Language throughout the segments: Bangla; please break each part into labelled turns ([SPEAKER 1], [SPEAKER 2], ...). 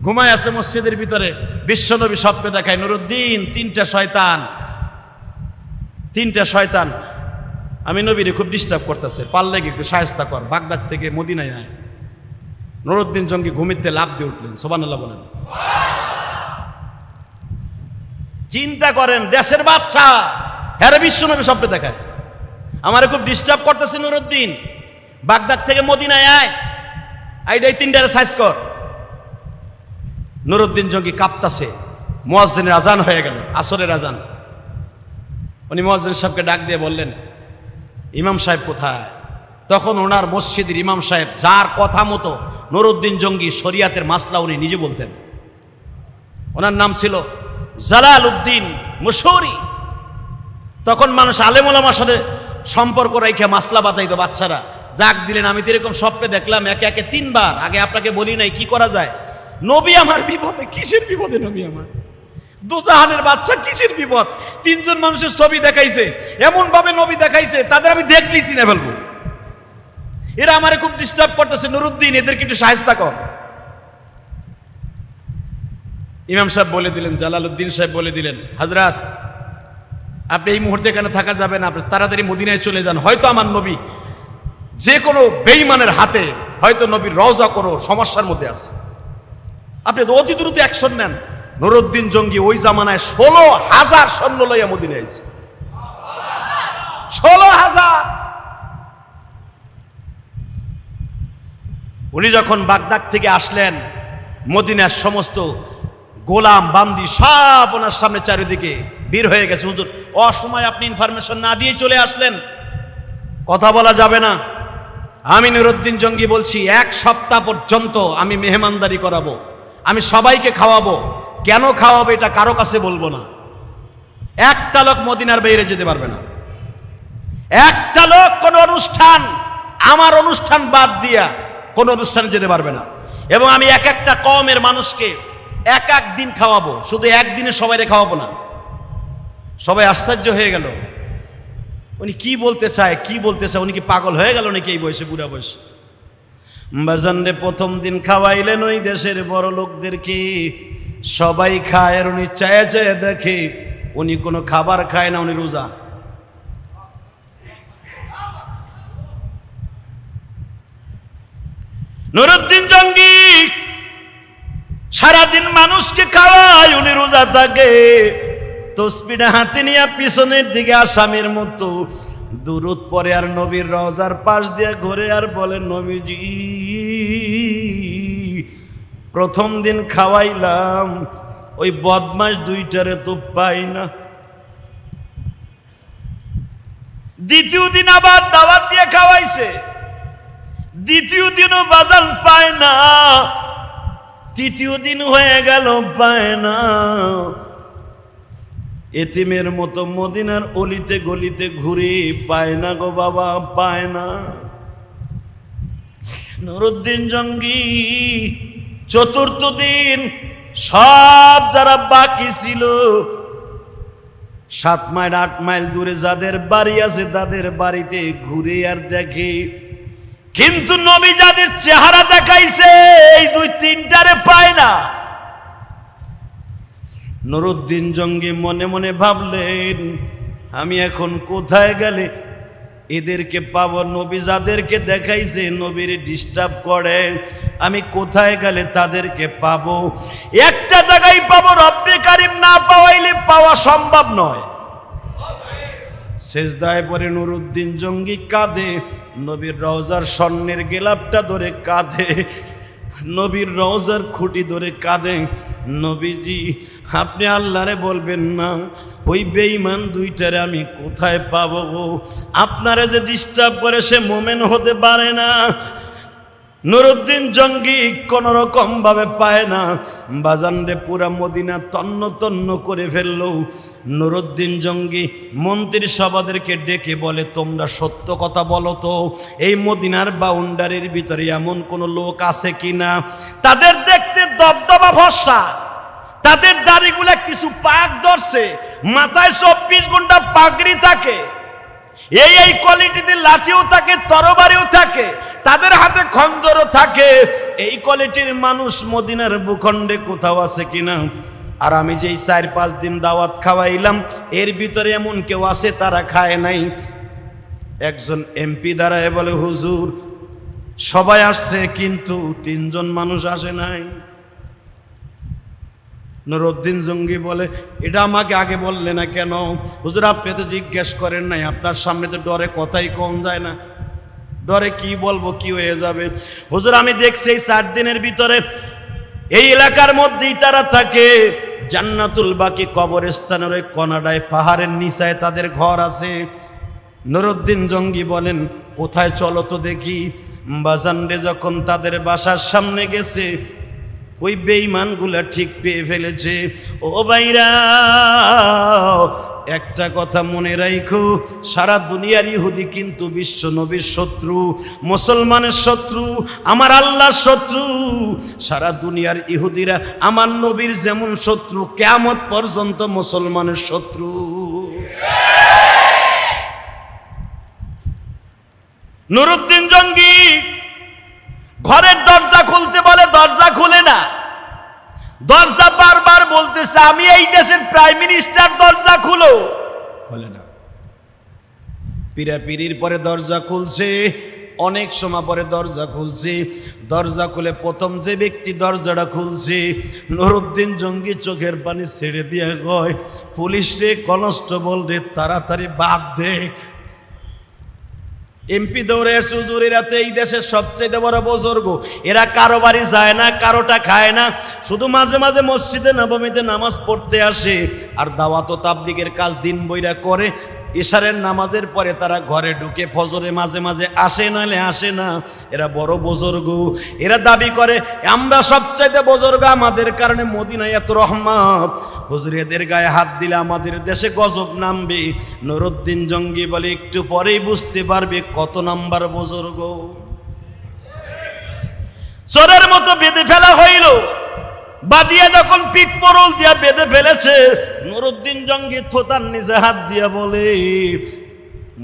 [SPEAKER 1] ঘুমায় আছে মসজিদের ভিতরে, বিশ্বনবী স্বপ্নে দেখায় নুরুদ্দিন তিনটা শয়তান আমি নবীরে খুব ডিস্টার্ব করতেছে, পারলে কি একটু শায়েস্তা কর, বাগদাদ থেকে মদিনায় আয়। নুরুদ্দিন জঙ্গি ঘুমিতে লাফ দিয়ে উঠলেন, সুবহানাল্লাহ বলেন। চিন্তা করেন, দেশের বাদশা হ্যাঁ বিশ্বনবী স্বপ্নে দেখায় আমারে খুব ডিস্টার্ব করতেছে নুরুদ্দিন, বাগদাদ থেকে মদিনায় আয়, আইডাই তিনটারে সাইজ কর। নুরুদ্দিন জঙ্গি কাঁপতাছে, মুয়াজ্জিনের আজান হয়ে গেল, আসরের আজান। উনি মুয়াজ্জিন সাহেবকে ডাক দিয়ে বললেন, ইমাম সাহেব কোথায়? তখন ওনার মসজিদের ইমাম সাহেব, যার কথা মতো নুরুদ্দিন জঙ্গি শরিয়াতের মাসলা উনি নিজে বলতেন, ওনার নাম ছিল জালাল উদ্দিন মুশৌরি। তখন মানুষ আলেম ওলামার সাথে সম্পর্ক রেখে মাসলা বাতাইতো, বাচ্চারা যাক দিলেন, আমি তো এরকম স্বপ্নে দেখলাম একে একে 3 বার, আগে আপনাকে বলি নাই, কি করা যায়? নবী আমার বিপদে। কিসের বিপদে নবী আমার? দুজাহানের বাদশা, কিসের বিপদ? 3 জন মানুষের ছবি দেখাইছে, এমন ভাবে নবী দেখাইছে তাদের আমি দেখলেই চিনে ফেলবো। এরা আমারে খুব ডিস্টার্ব করতেছে, নুরুদ্দিন এদেরকে একটু সাহায্য কর। ইমাম সাহেব বলে দিলেন, জালালউদ্দিন সাহেব বলে দিলেন, হযরত আপনি এই মুহূর্তে এখানে থাকা যাবে না, আপনি তাড়াতাড়ি মদিনায় চলে যান। হয়তো আমার নবী যে কোনো বেঈমানের হাতে, হয়তো নবীর রওজা কোনো সমস্যার মধ্যে আছে, আপনি অতি দ্রুত অ্যাকশন নেন। নুরুদ্দিন জঙ্গি ওই জামানায় 16,000 সৈন্য লইয়া মদিনায় আইছে। 16,000। উনি যখন বাগদাদ থেকে আসলেন, মদিনার সমস্ত গোলাম বান্দি সব ওনার সামনে চারিদিকে বীর হয়ে গেছে। হুজুর, অসময় আপনি ইনফরমেশন না দিয়ে চলে আসলেন, কথা বলা যাবে না। আমি নুরুদ্দিন জঙ্গি বলছি, 1 সপ্তাহ পর্যন্ত আমি মেহমানদারি করাবো, আমি সবাইকে খাওয়াবো। কেন খাওয়াবো এটা কারো কাছে বলবো না। একটা লোক মদিনার বাইরে যেতে পারবে না, একটা লোক কোন অনুষ্ঠান, আমার অনুষ্ঠান বাদ দিয়া কোন অনুষ্ঠানে যেতে পারবে না। এবং আমি একটা কওমের মানুষকে এক দিন খাওয়াবো, শুধু একদিনে সবাইরে খাওয়াবো না। সবাই আশ্চর্য হয়ে গেল, উনি কি বলতে চায়, উনি কি পাগল হয়ে গেল নাকি এই বয়সে, বুড়া বয়সে? বাজানরে প্রথম দিন খাওয়াইলেন ওই দেশের বড় লোকদেরকে, সবাই খায়, আর উনি চায়ে চায়ে দেখে উনি কোনো খাবার খায় না, উনি রোজা। নুরুদ্দিন জঙ্গি সারাদিন মানুষকে খাওয়ায়, উনি রোজা থাকে। তসবিহটা হাতে নিয়ে পিছনের দিকে আসামির মতো দুরূদ পড়ে, আর নবীর রওজার পাশ দিয়ে ঘুরে আর বলে, নবীজি প্রথম দিন খাওয়াইলাম, ওই বদমাস 2টারে তো পাই না। দ্বিতীয় দিন আবার দাওয়াত দিয়ে খাওয়াইছে, দ্বিতীয় দিনও বাজান পায় না। তৃতীয় দিন হয়ে গেল, পায় না। এতিমের মতো মদিনার অলিতে গলিতে ঘুরে, পায় না গো বাবা, পায় না। নুরুদ্দিন জঙ্গি চতুর্থ দিন সব যারা বাকি ছিল, 7 মাইল 8 মাইল দূরে যাদের বাড়ি আছে তাদের বাড়িতে ঘুরে আর দেখে, কিন্তু নবী যাদের চেহারা দেখাইছে এই 2-3টারে পায় না। নুরুদ্দিন জঙ্গি মনে মনে ভাবলেন, আমি এখন কোথায় গেলে এদেরকে পাবো? নবী যাদেরকে দেখাইছে নবীর ডিস্টার্ব করে, আমি কোথায় গেলে তাদেরকে পাবো? একটা জায়গায় পাবো, রব্বে কারিম না পাওয়াইলে পাওয়া সম্ভব নয়। সেজদায় পড়ে নুরুদ্দিন জঙ্গি কাঁদে, নবীর রওজার স্বর্ণের গেলাপটা ধরে কাঁদে, নবীর রওজার খুঁটি ধরে কাঁদে। নবীজি আপনি আল্লাহরে বলবেন না ওই বেঈমান 2টারে আমি কোথায় পাবো? আপনারা যে ডিস্টার্ব করে সে মোমেন হতে পারে না। নুরুদ্দিন জঙ্গি কোন রকম ভাবে পায় না। বাজানরে পুরা মদিনা তন্ন তন্ন করে ফেললো। নুরুদ্দিন জঙ্গি মন্ত্রী সভাদেরকে ডেকে বলে, তোমরা সত্য কথা বলো তো, এই মদিনার বাউন্ডারির ভিতরে এমন কোন লোক আছে কিনা? তাদের দেখতে দবদবা ভরসা, তাদের দাড়িগুলা কিছু পাক ধরছে, মাথায় 24 ঘন্টা পাগড়ি থাকে, এই কোয়ালিটিতে লাঠিও থাকে, তরবারিও থাকে, তাদের হাতে খঞ্জরও থাকে। এই কোয়ালিটির মানুষ মদিনার ভূখণ্ডে কোথাও আছে কিনা? আর আমি যেই 4-5 দিন দাওয়াত খাওয়াইলাম, এর ভিতরে এমন কেউ আছে তারা খায় নাই? একজন এমপি দাঁড়ায় বলে, হুজুর সবাই আসছে কিন্তু 3 জন মানুষ আসে নাই। নুরউদ্দিন জঙ্গি বলে, এটা আমাকে আগে বললে না কেন? হুজুর আপনি তো জিজ্ঞেস করেন নাই, আপনার সামনে তো ডরে কথাই কম যায় না, ডরে কি বলবো, কি হয়ে যাবে। হুজুর আমি দেখছি এই 4 দিনের ভিতরে এই এলাকার মধ্যেই তারা থাকে। জান্নাতুল বাকি কবরস্থানের ওই কনাডায় পাহাড়ের নিচায় তাদের ঘর আছে। নুরউদ্দিন জঙ্গি বলেন, কোথায় চলো তো দেখি। বাজানরে যখন তাদের বাসার সামনে গেছে, ওই বেঈমানগুলা ঠিক পেয়ে ফেলেছে। ও ভাইরা, একটা কথা মনে রাখো, সারা দুনিয়ার ইহুদি কিন্তু বিশ্ব নবীর শত্রু, মুসলমানের শত্রু, আমার আল্লাহর শত্রু। সারা দুনিয়ার ইহুদিরা আমার নবীর যেমন শত্রু, কিয়ামত পর্যন্ত মুসলমানের শত্রু। নুরউদ্দিন জঙ্গি ঘরের দরজা খুলতে বলে, দরজা খুলে না। দরজা বারবার বলতেছে, আমি এই দেশের প্রাইম মিনিস্টার, দরজা খুলো, খুলে না। পিরাপিরির পরে দরজা খুলছে, অনেক সময় পরে দরজা খুলছে। দরজা খুলে প্রথম যে ব্যক্তি দরজাটা খুলছে, নুরউদ্দিন জঙ্গি চোখের পানি ছেড়ে দিয়ে কয়, পুলিশ রে, কনস্টেবল রে, তাড়াতাড়ি বাদ দে। এমপি দৌড়ে এসে, হুজুর এরা তো এই দেশের সবচেয়ে বড় বুজুর্গ, এরা কারো বাড়ি যায় না, কারোটা খায় না, শুধু মাঝে মাঝে মসজিদে নবমীতে নামাজ পড়তে আসে, আর দাওয়াত ও তাবলীগের কাজ দিন বইরা করে। ইশারের নামাজের পরে তারা ঘরে ঢুকে, ফজরে মাঝে মাঝে আসে, নাহলে আসে না। এরা বড় বুজুর্গ, এরা দাবি করে আমরা সবচাইতে বুজুর্গ, আমাদের কারণে মদিনায় এত রহমত। হুজুর এদের গায়ে হাত দিলে আমাদের দেশে গজব নামবে। নুরউদ্দিন জঙ্গি বলে, একটু পরেই বুঝতে পারবে কত নাম্বার বুজুর্গ। চোরের মতো বেঁধে ফেলা হইল। বাদিয়া যখন পিঠ পরল দিয়া বেঁধে ফেলেছে, নুরউদ্দিন জঙ্গি থোতার নিচে হাত দিয়া বলে,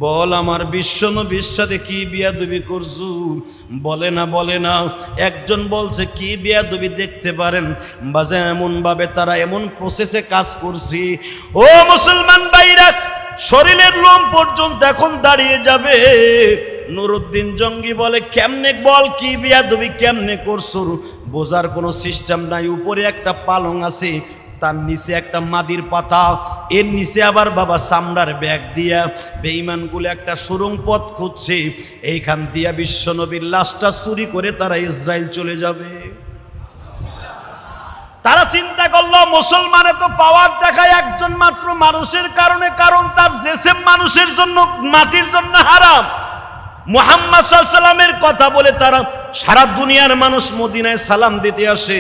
[SPEAKER 1] বল আমার বিশ্বনবীর সাথে কি বিয়াদবি করছু? বলে না, বলে না। একজন বলছে, কি বিয়াদবি দেখতে পারেন বাজে, এমন ভাবে তারা এমন প্রসেসে কাজ করছি, ও মুসলমান ভাইরা, শরীরের লোম পর্যন্ত এখন দাঁড়িয়ে যাবে। নুরউদ্দিন জঙ্গি বলে, কেমনে বল, কি বিয়াদবি কেমনে করছো? বোঝার কোনো সিস্টেম নাই। উপরে একটা পালং আছে, তার নিচে একটা মাদির পাতা, এর নিচে আবার বাবা চামড়ার ব্যাগ দিয়া বেঈমানগুলো একটা সুড়ঙ্গ পথ খুঁজছে। এইখান দিয়া বিশ্বনবীর লাশটা চুরি করে তারা ইসরায়েল চলে যাবে। তারা চিন্তা করলো, মুসলমানে তো পাওয়ার দেখায় একজন মাত্র মানুষের কারণে, কারণ তার জেসেম মানুষের জন্য, মাটির জন্য হারাম। মুহাম্মদ সাল্লাল্লাহু আলাইহি ওয়াসাল্লামের কথা বলে তারা সারা দুনিয়ার মানুষ মদিনায় সালাম দিতে আসে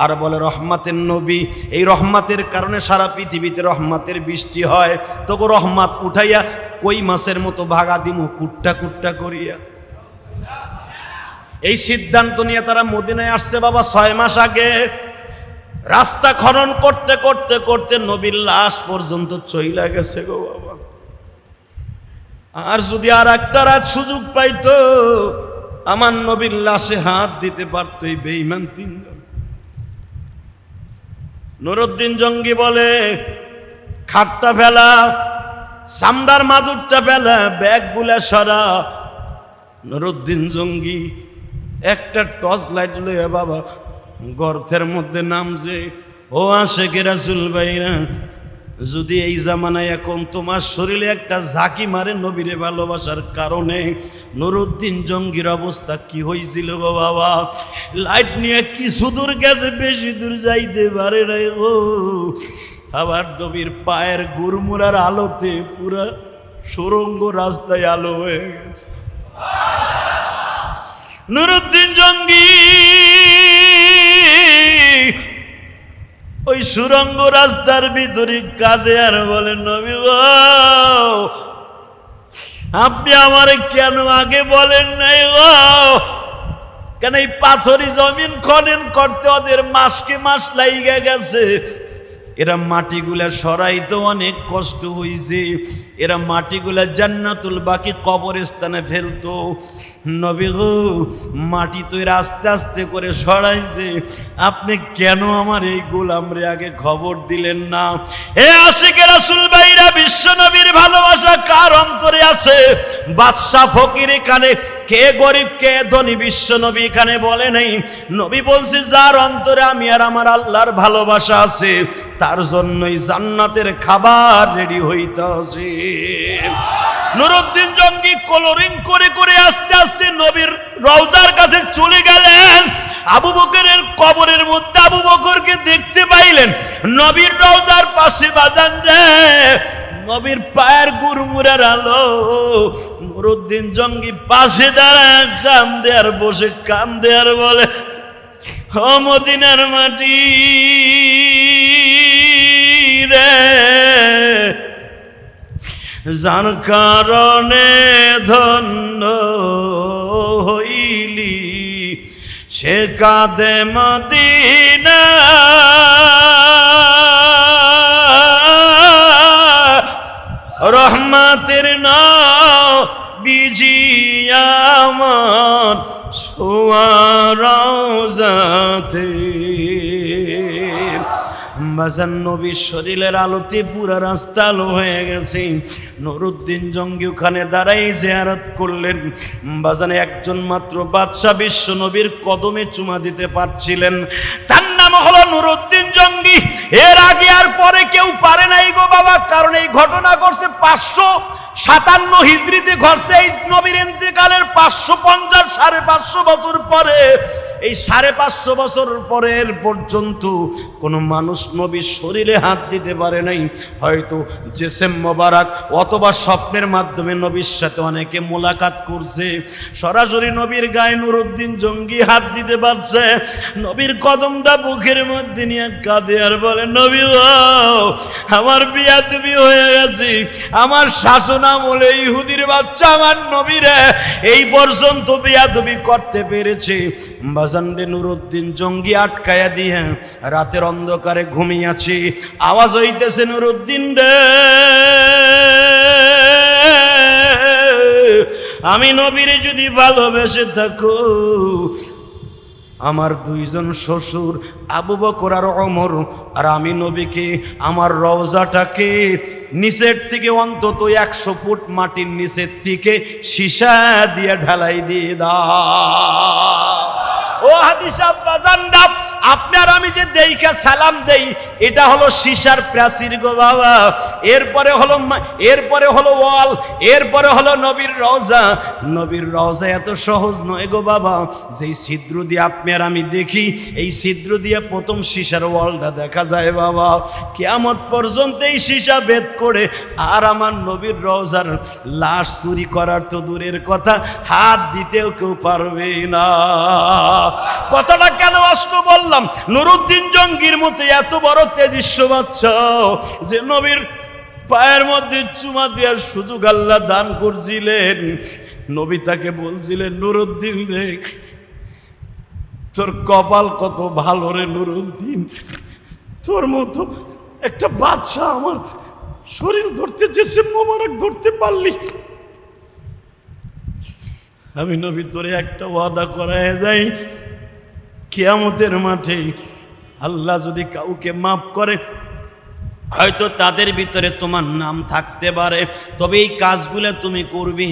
[SPEAKER 1] আর বলে রহমতের নবী। এই রহমতের কারণে সারা পৃথিবীতে রহমতের বৃষ্টি হয়। তোকে রহমত উঠাইয়া কই মাছের মতো ভাগা দিমু কুট্টা কুট্টা করিয়া। এই সিদ্ধান্ত নিয়ে তারা মদিনায় আসছে বাবা 6 মাস আগে। রাস্তা খনন করতে করতে করতে নবীর লাশ পর্যন্ত চইলা গেছে গো বাবা। আর যদি আর একটা রাত সুযোগ পাইতো, আমার নবীর লাশে হাত দিতে পারতো এই বেঈমান 3 জন। নুরউদ্দিন জঙ্গি বলে, খাটটা ফেলা, চামড়ার মাদুরটা ফেলা, ব্যাগগুলা সরা। নুরউদ্দিন জঙ্গি একটা টর্চ লাইট লইয়া বাবা গর্তের মধ্যে নামছে। ও আশেকে রাসূল ভাইরা, যদি এই জামানায় এখন তোমার শরীরে একটা ঝাঁকি মারে নবীরে ভালোবাসার কারণে, নুরউদ্দিন জঙ্গির অবস্থা কি হয়েছিল গো বাবা? লাইট নিয়ে কিছু দূর গেছে, বেশি দূর যাইতে পারে নাই ও। আবার নবীর পায়ের গুরমুরার আলোতে পুরা সুরঙ্গ রাস্তায় আলো হয়ে গেছে। নুরউদ্দিন জঙ্গি ওই সুরঙ্গ রাস্তার ভিতরে কাঁদে আর বলেন, নবী গো, আপনি আমারে কেন আগে বলেন নাই গো? কেন এই পাথরি জমিন খনন করতে ওদের মাসকে মাস লাইগা গেছে। এরা মাটিগুলা সরাইতে অনেক কষ্ট হইছে, এরা মাটিগুলা জান্নাতুল বাকি কবরস্থানে ফেলতো। নবী গো, মাটি তো এরা আস্তে আস্তে করে সরাইছে, আপনি কেন আমার এই গোলামরে আগে খবর দিলেন না? এ আশিকে রাসূল ভাইরা, বিশ্ব নবীর ভালোবাসা কার অন্তরে আছে? বাদশা ফকির এখানে, কে গরিব কে ধনী বিশ্ব নবী এখানে বলে নাই। নবী বলছে যার অন্তরে আমি আর আমার আল্লাহর ভালোবাসা আছে, তার জন্যই জান্নাতের খাবার রেডি হইতাছে। নুরুদ্দিন জঙ্গি কলরিং করে করে আস্তে আস্তে নবীর রওজার কাছে চলে গেলেন। আবু বকরের কবরের মধ্যে আবু বকরকে দেখতে পাইলেন। নবীর রওজার পাশে বাজান রে, নবীর পায়ের গুরমুরের আলো। নুরুদ্দিন জঙ্গি পাশে দাঁড়ায় কান্দে আর বসে কান্দে আর বলে, ও মদিনার মাটি রে, যার কারণে ধন্য হইলি, সে কাঁদে মদিনা, রহমতের নবীজি আমার রওজাতে। বাজান নবীর শরীরের আলোতে পুরা রাস্তা আলো হয়ে গেছে। নুরুদ্দিন জঙ্গি ওখানে দাঁড়াই জিয়ারত করলেন। বাজানে একজন মাত্র বাদশা বিশ্ব নবীর কদমে চুমা দিতে পারছিলেন, তার নাম হলো নুরুদ্দিন জঙ্গি। এর আগে আর পরে কেউ পারে নাই গো বাবা, কারণ এই ঘটনা ঘটছে 557 হিজরিতে ঘটছে। এই নবীর ইন্তেকালের 550 550 বছর পরে, এই 550 বছর পরের পর্যন্ত কোনো মানুষ নবীর শরীরে হাত দিতে পারে নাই। হয়তো জেসেম মোবারক অথবা স্বপ্নের মাধ্যমে নবীর সাথে অনেকে মোলাকাত করছে, সরাসরি নবীর গায়ে নুরুদ্দিন জঙ্গি হাত দিতে পারছে। নবীর কদমটা বুকের মধ্যে নিয়ে কাঁদে আর বলে, নবী আমার বিয়াদবি হয়ে গেছে, আমার শাসন আমলে ইহুদির বাচ্চা আমার নবীরে এই পর্যন্ত বিয়াদবি করতে পেরেছে। বাজানরে নুরুদ্দিন জঙ্গি আটকায়া দিয়ে রাতের অন্ধকারে ঘুমিয়েছি, আওয়াজ হইতেছে, নুরুদ্দিন রে, আমি নবীরে যদি ভালোবেসে থাকো, আমার দুইজন শ্বশুর আবু বকর আর ওমর আর আমি নবীকে আমার রওজাটাকে নিচের থেকে অন্তত 100 ফুট মাটির নিচের থেকে সীসা দিয়ে ঢালাই দিয়ে দাও। ও হাদিস আব্বাজানরা, আপনার আমি যে দেইখা সালাম দেই, এটা হলো সীসার প্রাচীর গো বাবা। এরপরে হলো ওয়াল, এরপরে হলো নবীর রওজা। নবীর রওজা এত সহজ নয় গো বাবা। যেই ছিদ্র দিয়ে আপনি আর আমি দেখি, এই ছিদ্র দিয়ে প্রথম সীসার ওয়ালটা দেখা যায় বাবা। কিয়ামত পর্যন্ত এই সীসা ভেদ করে আর আমার নবীর রওজার লাশ চুরি করার তো দূরের কথা, হাত দিতেও কেউ পারবে না। কথাটা কেন অষ্ট বললাম? নুরুদ্দিন জঙ্গির মতো এত বড় তেজস্ব বাচ্চা যে নবীর পায়ের মধ্যে চুমা দেওয়ার সুযোগ আল্লাহ দান করছিলেন, নবী তাকে বলছিলেন, নুরুদ্দিন রে, তোর কপাল কত ভালো রে নুরুদ্দিন, তোর মতো একটা বাচ্চা আমার শরীর ধরতে যেসে মোবারক ধরতে পারলি। আমি নবী তোরে একটা ওয়াদা করায় যাই, কিয়ামতের মাঠে আল্লাহ যদি কাউকে মাফ করে, হয়তো তাদের ভিতরে তোমার নাম থাকতে পারে, তবে এই কাজগুলো তুমি করবি।